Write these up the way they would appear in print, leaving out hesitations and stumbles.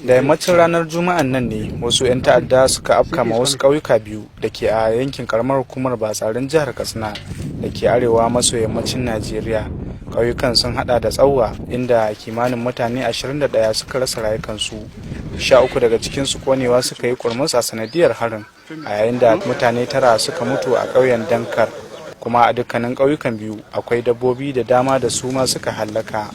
Da yammacin ranar juma'an nan ne wasu 'yan ta'adda suka afka ma wasu ƙauyuka biyu da ke a yankin karamar hukumar batsarin jihar katsina da ke arewa maso yammacin najeriya. Ƙauyukan sun hada da tsawa inda kimanin mutane 21 suka rasa rayukansu, 13 daga cikinsu konewa suka yi kurmus a sanadiyar harin, a yayin da mutane 9 suka mutu a ƙauyen dankar. Kuma a dukkanin ƙauyukan biyu akwai dabbobi da dama da su ma suka hallaka.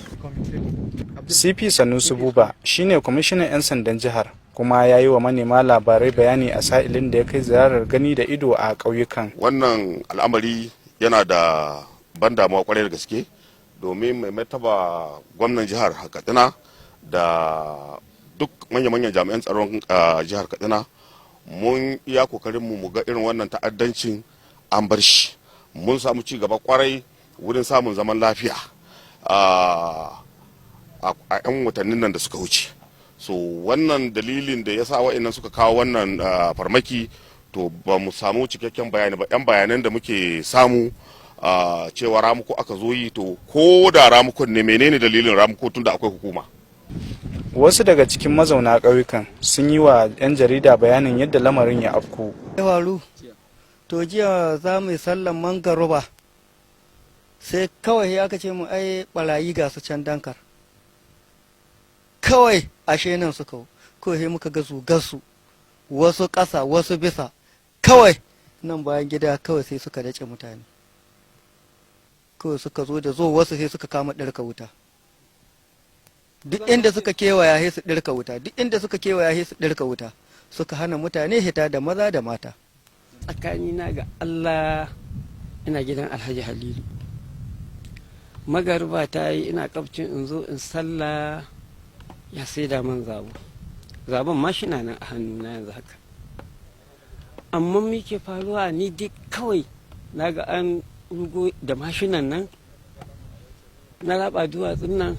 CP Sanusi Buba shine kwamishinan 'yan sandan jihar, kuma ya yi wa manema labarai bayani a sa'ilin da ya kai ziyarar gani da ido a ƙauyukan. Wannan al'amari yana da ban damuwa kwarai da gaske, domin mai martaba gwamnan jihar Katsina da duk manya-manyan jami'an tsaron jihar Katsina mun iya kokarin mu ga irin wannan ta'addancin an bar shi. Mun samu ci gaba kwarai wurin samun zaman lafiya a 'yan watannin nan da suka wuce. So wannan dalilin da ya sa wa'annan suka kawo wannan farmaki, to ba mu samu cikakken bayani ba. 'Yan bayanan da muke samu cewa ramuko aka zo yi, to ko da ramukon ne menene dalilin ramuko tun da akwai hukuma. Wasu daga cikin mazauna ƙauyukan sun yi wa 'yan jarida bayanin yadda lamarin ya afku. To jiya za mu yi sallan mangaruba, sai kawai aka ce mu ai barayi ga su can dankar. Kawai ashe nan suka kawai muka ga gasu wasu ƙasa wasu bisa, kawai nan bayan gida kawai sai suka dace mutane, kawai suka zo da wasu sai suka kama ɗarka wuta. Duk inda suka kewaya sai su ɗarka wuta, duk inda suka kewaya sai su ɗarka wuta, suka hana mutane hita da maza da mata. Tsakanina ga Allah ina gidan Alhaji Halilu, magariba ta yi ina kafcin in zo in sallah, ya sai da man zaben ma shi na nan a hannuna yanzu haka. Amma me ke faruwa ni dai kawai na ga an rugo da mashinan nan na raba duwatsun nan,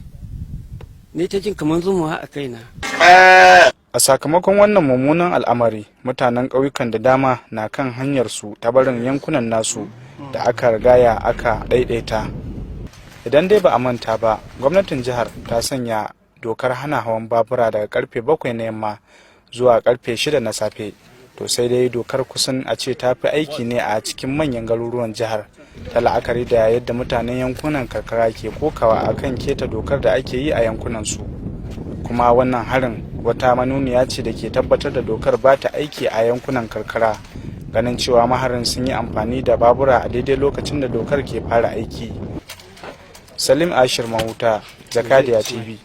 ne ta jin kamar zumuwa a kaina. A sakamakon wannan mummunan al'amari, mutanen ƙauyukan da dama na kan hanyarsu ta barin yankunan nasu da aka rigaya aka ɗaiɗaita. Idan dai ba a manta ba, gwamnatin jihar ta sanya dokar hana hawan babura daga karfe 7 na yamma zuwa karfe 6 na safe. To sai dai dokar kusan a ce ta fi aiki ne a cikin manyan garuruwan jihar, ta la'akari da yadda mutanen yankunan karkara ke kokawa akan keta dokar da ake yi a yankunan su. Kuma wannan harin wata manuniya ce da ke tabbatar da dokar ba ta aiki a yankunan karkara, ganin cewa maharin sun yi amfani da babura a daidai lokacin da dokar ke fara aiki. Salim Ashir Mahuta, Zakadiya TV.